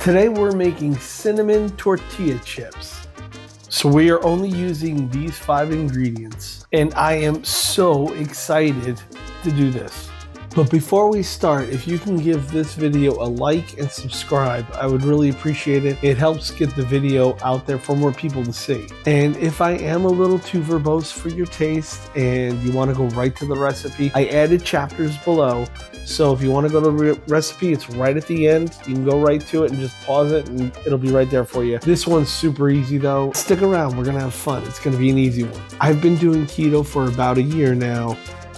Today we're making cinnamon tortilla chips. So we are only using these 5 ingredients, and I am so excited to do this. But before we start, if you can give this video a like and subscribe, I would really appreciate it. It helps get the video out there for more people to see. And if I am a little too verbose for your taste and you want to go right to the recipe, I added chapters below. So if you want to go to the recipe, it's right at the end. You can go right to it and just pause it and it'll be right there for you. This one's super easy though. Stick around, we're gonna have fun. It's gonna be an easy one. I've been doing keto for about a year now,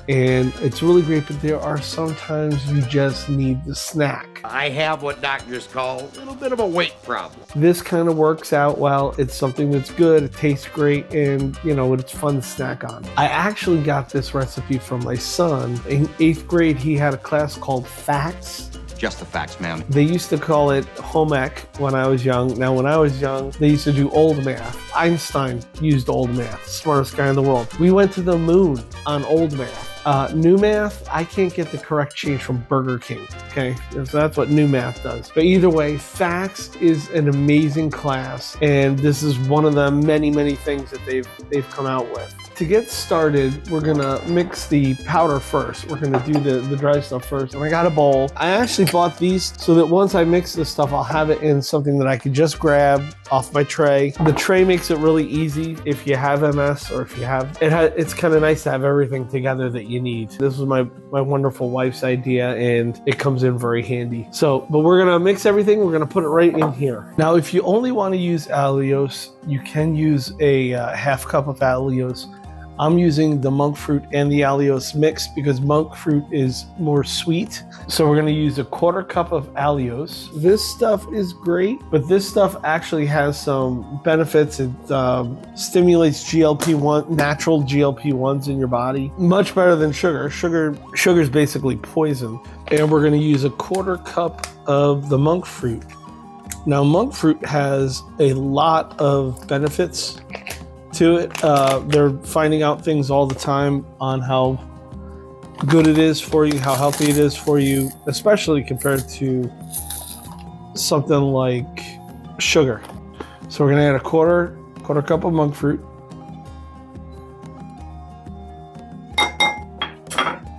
and it's really great, but there are sometimes you just need the snack. I have what doctors call a little bit of a weight problem. This kind of works out well. It's something that's good, it tastes great, and you know, it's fun to snack on. I actually got this recipe from my son. In 8th grade, he had a class called Facts. Just the facts, ma'am. They used to call it home ec when I was young. Now, when I was young, they used to do old math. Einstein used old math, smartest guy in the world. We went to the moon on old math. New math, I can't get the correct change from Burger King, okay? So that's what new math does. But either way, Facts is an amazing class, and this is one of the many, many things that they've come out with. To get started, we're gonna mix the powder first. We're gonna do the dry stuff first. And I got a bowl. I actually bought these so that once I mix this stuff, I'll have it in something that I could just grab off my tray. The tray makes it really easy if you have MS or if you have, it's kind of nice to have everything together that you need. This was my wonderful wife's idea, and it comes in very handy. So, but we're gonna mix everything. We're gonna put it right in here. Now, if you only wanna use Allulose, you can use a half cup of Allulose. I'm using the monk fruit and the Allulose mix because monk fruit is more sweet. So we're gonna use a 1/4 cup of Allulose. This stuff is great, but this stuff actually has some benefits. It stimulates GLP-1, natural GLP-1s in your body. Much better than sugar. Sugar is basically poison. And we're gonna use a 1/4 cup of the monk fruit. Now, monk fruit has a lot of benefits to it. They're finding out things all the time on how good it is for you, how healthy it is for you, especially compared to something like sugar. So we're gonna add a quarter cup of monk fruit.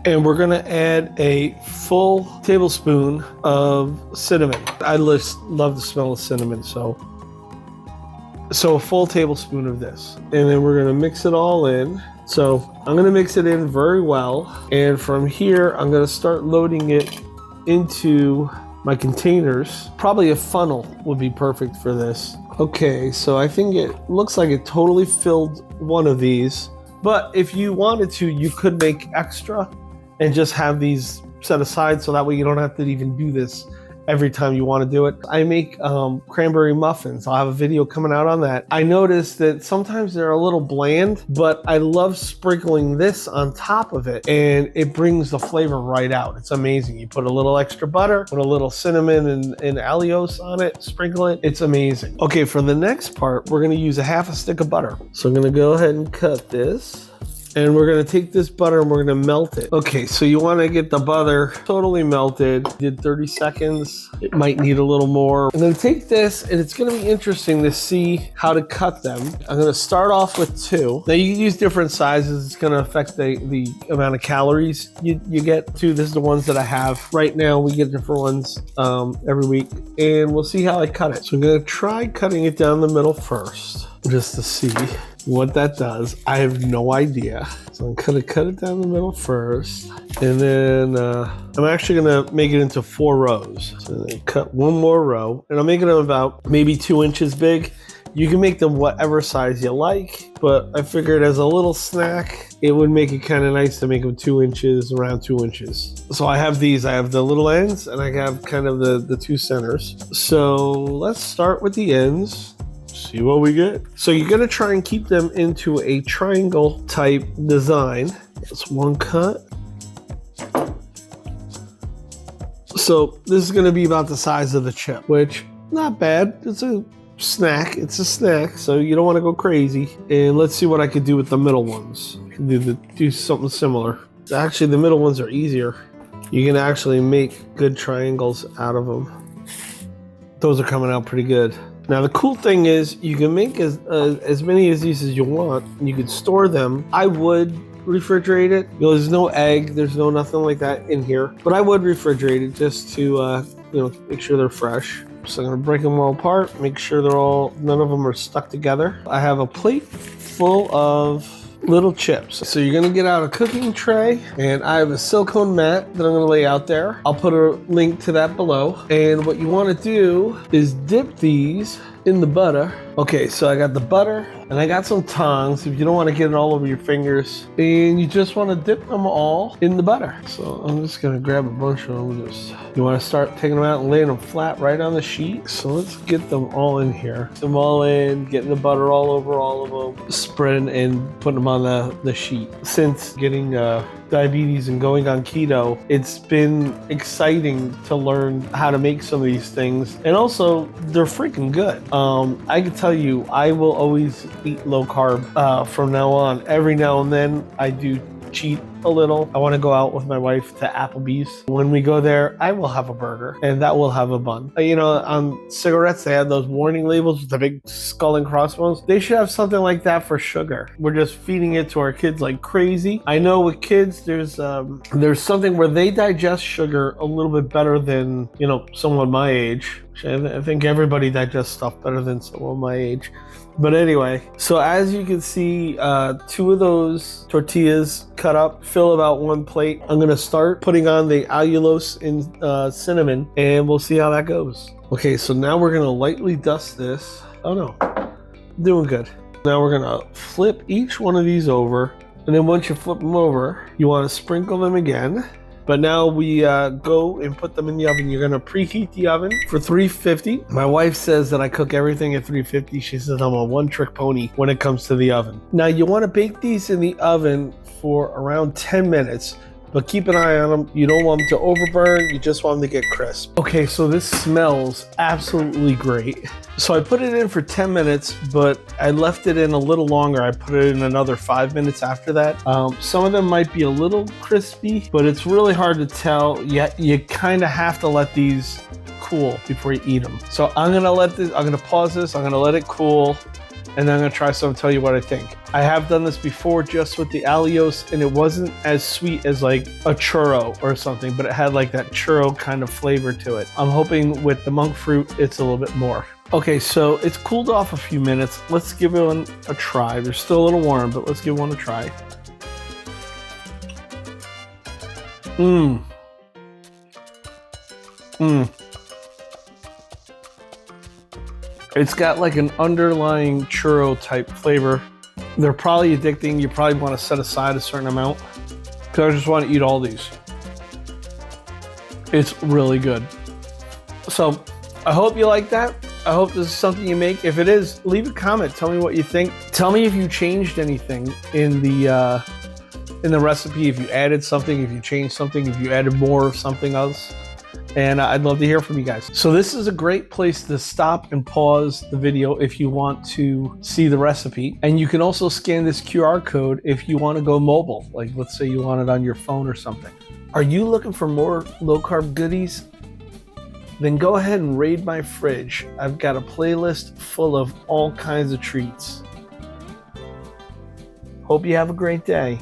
And we're gonna add a full tablespoon of cinnamon. I just love the smell of cinnamon, so a full tablespoon of this. And then we're gonna mix it all in. So I'm gonna mix it in very well. And from here, I'm gonna start loading it into my containers. Probably a funnel would be perfect for this. Okay, so I think it looks like it totally filled one of these. But if you wanted to, you could make extra and just have these set aside so that way you don't have to even do this every time you want to do it. I make cranberry muffins. I'll have a video coming out on that. I noticed that sometimes they're a little bland, but I love sprinkling this on top of it, and it brings the flavor right out. It's amazing. You put a little extra butter, put a little cinnamon and Allulose on it, sprinkle it. It's amazing. Okay, for the next part, we're gonna use a 1/2 stick of butter. So I'm gonna go ahead and cut this. And we're gonna take this butter and we're gonna melt it. Okay, so you wanna get the butter totally melted. Did 30 seconds. It might need a little more. And then take this, and it's gonna be interesting to see how to cut them. I'm gonna start off with 2. Now you can use different sizes. It's gonna affect the amount of calories you get too. This is the ones that I have. Right now we get different ones every week, and we'll see how I cut it. So I'm gonna try cutting it down the middle first, just to see what that does. I have no idea. So I'm gonna cut it down the middle first, and then I'm actually gonna make it into 4 rows. So then cut 1 more row, and I'll make it about maybe 2 inches big. You can make them whatever size you like, but I figured as a little snack, it would make it kind of nice to make them 2 inches, around 2 inches. So I have these, I have the little ends, and I have kind of the 2 centers. So let's start with the ends. See what we get. So you're gonna try and keep them into a triangle type design. That's 1 cut. So this is gonna be about the size of the chip, which not bad. It's a snack. It's a snack, so you don't want to go crazy. And let's see what I could do with the middle ones. I can do something similar. Actually, the middle ones are easier. You can actually make good triangles out of them. Those are coming out pretty good. Now the cool thing is you can make as many of these as you want. You can store them. I would refrigerate it. You know, there's no egg, there's no nothing like that in here. But I would refrigerate it just to make sure they're fresh. So I'm gonna break them all apart, make sure none of them are stuck together. I have a plate full of little chips. So you're gonna get out a cooking tray, and I have a silicone mat that I'm gonna lay out there. I'll put a link to that below. And what you wanna do is dip these in the butter. Okay, so I got the butter and I got some tongs if you don't want to get it all over your fingers. And you just want to dip them all in the butter. So I'm just gonna grab a bunch of them. You want to start taking them out and laying them flat right on the sheet. So let's get them all in here. Get them all in, getting the butter all over all of them, spreading and putting them on the sheet. Since getting diabetes and going on keto, it's been exciting to learn how to make some of these things. And also, they're freaking good. I can tell you, I will always eat low carb from now on. Every now and then, I do cheat a little. I want to go out with my wife to Applebee's. When we go there, I will have a burger and that will have a bun. You know, on cigarettes, they have those warning labels with the big skull and crossbones. They should have something like that for sugar. We're just feeding it to our kids like crazy. I know with kids, there's something where they digest sugar a little bit better than, you know, someone my age. I think everybody digests stuff better than someone my age. But anyway, so as you can see, 2 of those tortillas cut up, fill about 1 plate. I'm gonna start putting on the allulose and cinnamon, and we'll see how that goes. Okay, so now we're gonna lightly dust this. Oh no, doing good. Now we're gonna flip each one of these over, and then once you flip them over, you wanna sprinkle them again. But now we go and put them in the oven. You're gonna preheat the oven for 350. My wife says that I cook everything at 350. She says I'm a one-trick pony when it comes to the oven. Now you wanna bake these in the oven for around 10 minutes, but keep an eye on them. You don't want them to overburn, you just want them to get crisp. Okay, so this smells absolutely great. So I put it in for 10 minutes, but I left it in a little longer. I put it in another 5 minutes after that. Some of them might be a little crispy, but it's really hard to tell. You kind of have to let these cool before you eat them. So I'm gonna pause this, I'm gonna let it cool, and then I'm gonna try some and tell you what I think. I have done this before just with the Allulose, and it wasn't as sweet as like a churro or something, but it had like that churro kind of flavor to it. I'm hoping with the monk fruit, it's a little bit more. Okay, so it's cooled off a few minutes. Let's give one a try. They're still a little warm, but let's give one a try. It's got like an underlying churro type flavor. They're probably addicting. You probably want to set aside a certain amount, because I just want to eat all these. It's really good. So I hope you like that. I hope this is something you make. If it is, leave a comment. Tell me what you think. Tell me if you changed anything in the recipe, if you added something, if you changed something, if you added more of something else. And I'd love to hear from you guys. So this is a great place to stop and pause the video if you want to see the recipe. And you can also scan this QR code if you want to go mobile. Like let's say you want it on your phone or something. Are you looking for more low carb goodies? Then go ahead and raid my fridge. I've got a playlist full of all kinds of treats. Hope you have a great day.